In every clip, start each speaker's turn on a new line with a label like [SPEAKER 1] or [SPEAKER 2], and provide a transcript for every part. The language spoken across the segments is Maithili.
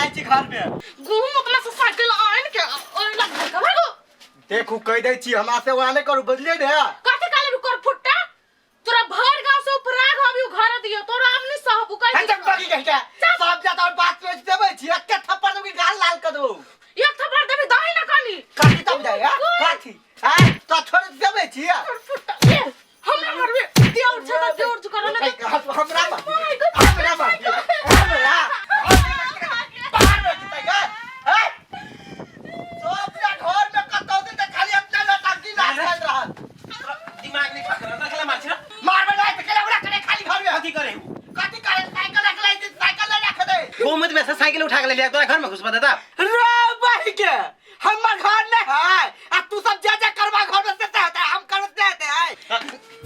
[SPEAKER 1] आइछि घर में
[SPEAKER 2] घूम अपना से साइकिल आइन के ओइ लग का भागो
[SPEAKER 1] देखू कह दै छी हमरा से वहां नहीं करू बदले रे
[SPEAKER 2] कथि काले रुकर फुट्टा तोरा भर गांव से ऊपर आग अभी घर दियो तोरा हम नहीं सहबू कह
[SPEAKER 1] हम तक बगी कह के सब ज्यादा और बात में देबै छी एक थप्पड़ दूंगी गाल लाल कर दो
[SPEAKER 2] एक थप्पड़ देबी दही ना कानी
[SPEAKER 1] काटी तब जाएगा काठी हां तो छोड़ देबै छी
[SPEAKER 2] फुट्टा हमरा मरबे देउर छ त देउर कर ना
[SPEAKER 1] हमरा हमरा हमरा बाहर में जाएगा हैं सब या घर में कतौ दिन तक खाली अपना लटाकी ना चल रहा दिमाग नहीं खा रहा खेला मार छी मार बनाए तो खेला बड़ा करे खाली घर में हथी करे कथि करे साइकिल रख ले साइकिल ले रख दे गोमत में से साइकिल उठा के ले लिया तोरा घर में घुस बता दा रे भाई के हमर घर नहीं है आ तू सब जा जा करवा घर में से होता है हम कर देते हैं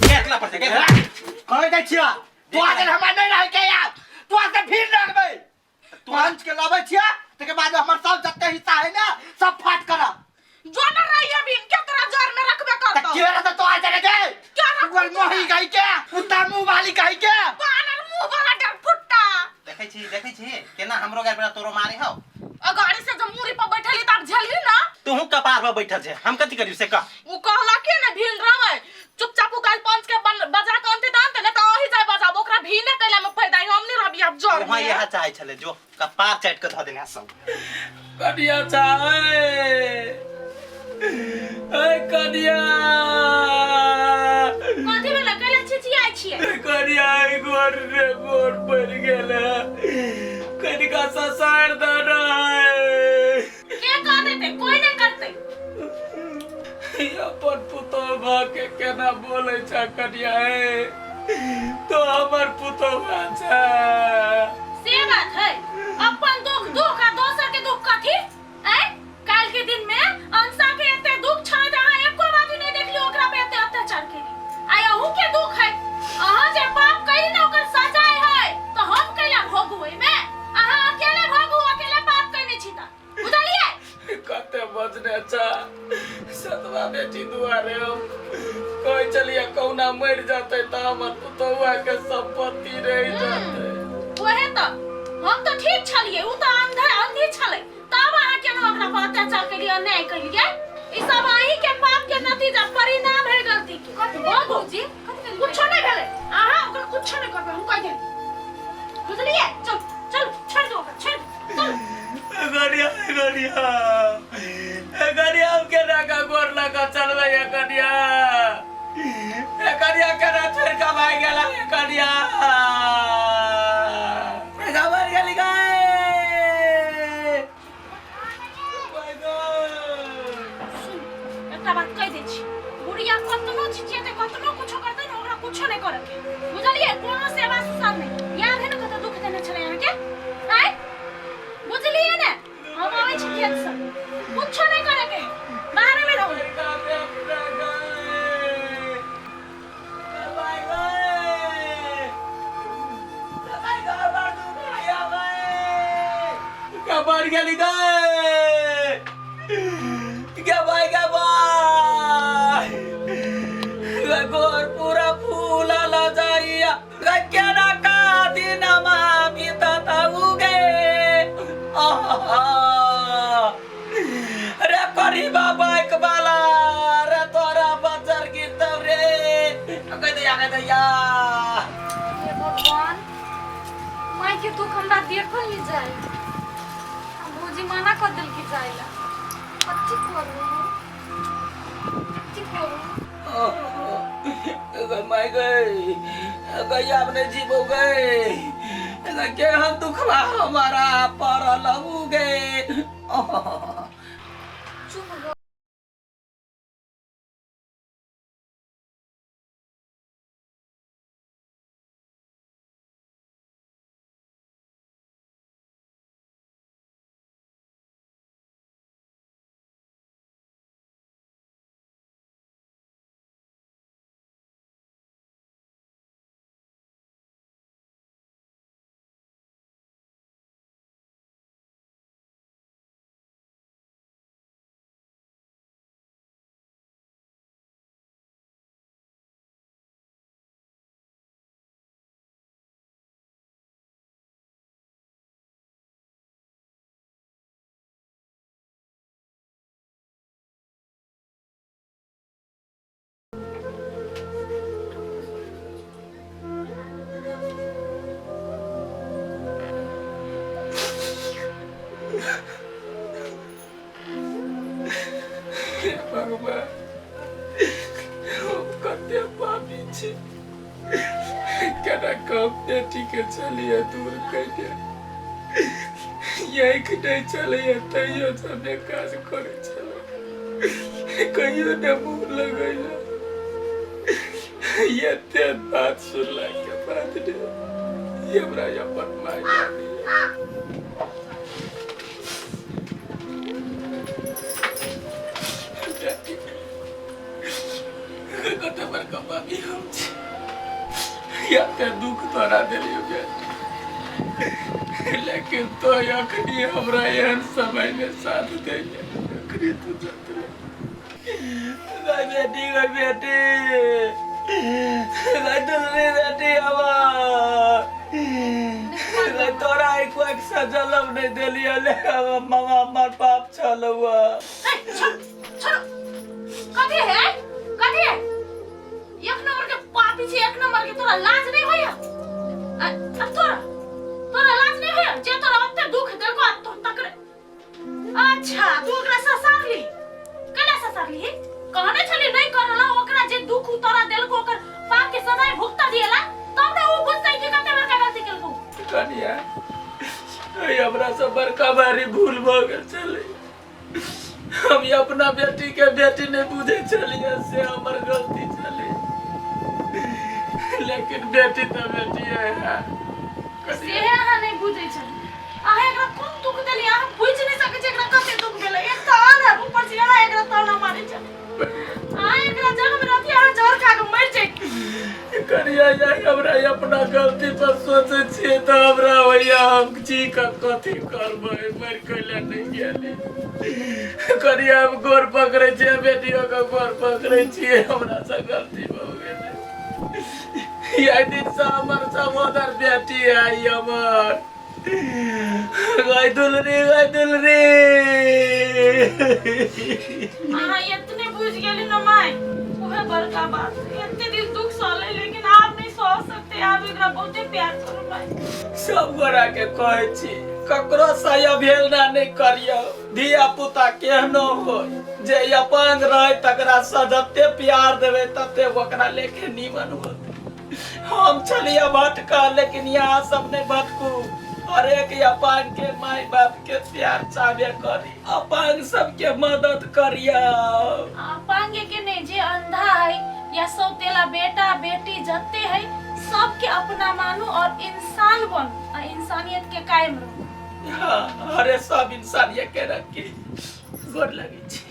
[SPEAKER 1] केतला पड़ते के कह दे छिया तू आज हमरा नहीं रह के यार तू आज फिर रखबे तू अंच के लाबै छिया तके बाद हमर सब जत्ते हिस्सा है ना सब फाट करा
[SPEAKER 2] जो न रही अभी इनके तेरा जोर में रखबे करतो
[SPEAKER 1] के रहा तो आज रे दे तू मोही गई के उता मुंह वाली कहि के
[SPEAKER 2] पानर मुंह वाला डर फुट्टा
[SPEAKER 1] देखै छी केना हमरो घर पे तोरो मारे हो
[SPEAKER 2] गाड़ी से जब मुरी पर बैठली तब झलली ना
[SPEAKER 1] तू कपार पर बैठल छे हम कथि करियो से कह
[SPEAKER 2] वो कहला के ना भीन रहे चुपचाप काल पंच के बजा के अंते दांत ना तो ओही जाय बजा ओकरा भीने कैला में फायदा हम नहीं रहबी अब जोर
[SPEAKER 1] वहां यह चाहे छले जो कपार चाट के ध देने सब
[SPEAKER 3] कनिया चाहे ए कनिया
[SPEAKER 2] कथि भेला कैला छिचिया छिए
[SPEAKER 3] कनिया गोर रे गोर पड़ गेल कनिका ससार दाना
[SPEAKER 2] के कह देते कोई नहीं करते
[SPEAKER 3] अपन पुतो के केना बोले छ कनिया तो हमर पुतो छ
[SPEAKER 2] से बात है अपन दुख दुख आ दोसर के दुख कथि काल के दिन में अंसा के एते दुख छ जहां एको बात नहीं देखलियो ओकरा पे एते अत्याचार केली आय अहू के दुख है अहां जे पाप करी न ओकर सजा है तो हम कैला भोगुए में अहां अकेले भोगु अकेले पाप करने छी त बुझलिए
[SPEAKER 3] कते बजने छ सतवा बेटी दुआरे कोई चलिए कौना मर जाते त हमर पुतौआ के संपत्ति रह जाते
[SPEAKER 2] ओहे त हम तो ठीक छलिए उ त अंधी छले तब अहां केना ओकरा पर अत्याचार केलिए अन्याय केलिए ई सब अही के पाप के नतीजा परिणाम है गलती के बाबूजी कुछ नहीं भेले अहां ओकरा कुछ नहीं करबे हम कह दे बुझलिए चल चल छोड़ दो छोड़ चल
[SPEAKER 3] गड़िया हम के नाका गोर लगा चलबे ये गड़िया केना छोड़ के भाग गेला ये गड़िया खबर गेली गए
[SPEAKER 2] एकटा बात कह दे छी बुढ़िया कतनो छिचिएते कतनो कुछो करते न ओकरा कुछो नहीं करे बुझलिए कोनो सेवा सब नहीं याद है न कत दुख देने छले यहां के आय बुझलिए ने हम आवे छी खेत से कुछो नहीं करे के बाहर में रहो
[SPEAKER 3] कबर गेली गए क्या भाई गोर पूरा फूला ला जाइया केना का दिन बीता उगे रे करीबा बाइक वाला रे तोरा बजर गिरतौ रे कह दे यार
[SPEAKER 2] हे भगवान माई के दुख हमरा देखल नहीं जाए भौजी मना कर दिल की जाइला अच्छी करू
[SPEAKER 3] माय गई गैया अपने जीवो गए के हम दुखवा हमारा पर लगू गए छी केना कम बेटी के चलिए दूर कैले यही के नहीं चले तैयो सबने काज करे चलो कहियो ने मुंह लगैला ये ते बात सुनला के बाद ने ये हमरा अपन माय जानी कते बड़का बाबी हम छी या ते दुख तोरा देलियो बेटी लेकिन तो अखनी हमरा एहन समय में साथ देले अखनी तू जतले गाय बेटी गाय दुलरी बेटी हमार तोरा एक सजलम नहीं देलियो ले मामा हमार पाप छलुआ
[SPEAKER 2] कथी है एक नंबर के पापी छी एक नंबर के तोरा लाज नहीं होया अब तोरा लाज नहीं होया जे तोरा ओते दुख देलको तो तकरे अच्छा तू ओकरा ससारली केना ससारली कहने छली नहीं करला ओकरा जे दुख तोरा देलको ओकर पाप के सजा भुगता दिएला तब ना वो बुझतै कि कते बड़का गलती केलको
[SPEAKER 3] कनिया ए हमरा से बड़का भारी भूल भ गेल छले हम अपना बेटी के बेटी नहीं बुझे छलिए से हमर गलती छले लेकिन बेटी तो बेटी है
[SPEAKER 2] से अहाँ नहीं बुझै छ अहाँ एकरा कोन दुख देली अहाँ बुझ नहीं सकै छ एकरा कते दुख भेलै एक त आना ऊपर से अहाँ एकरा ताना मारै छ अहाँ एकरा जन्म राति अहाँ जहर खा के मर जाए
[SPEAKER 3] करिया जाय हमरा अपना गलती पर सोचे छिए त हमरा भैया हम जी का कथी करबै मर कइले नहीं गेली करिया हम गोर पकड़े छिए बेटियो का गोर पकड़े छिए हमरा से गलती भ गेलै ये दिन से हमर सहोदर बेटी आई हमर गाय दुलरी
[SPEAKER 2] अहाँ इतने बुझ गेली न माय ओहे बड़का बात इतने दिन दुख सहले लेकिन आप नहीं सह सकते आप एकरा बहुते प्यार करू भाई
[SPEAKER 3] सब गोरा के कहै छी ककरो सय भेलना नहीं करियो धिया पुता केहनो हो जे अपंग रहे तकरा सजते प्यार देवे तते ओकरा लेके नीमन हो हम चलिए भटका लेकिन यहाँ सब नहीं भटकू और एक अपंग के माई बाप के प्यार चाहे करी अपंग सबके मदद करिया
[SPEAKER 2] अपंग के नहीं जे अंधा है या सौतेला बेटा बेटी जत्ते है सबके अपना मानू और इंसान बन और इंसानियत के कायम रहो
[SPEAKER 3] हाँ, अरे सब इंसान ये कह रखी गोर लगी छी।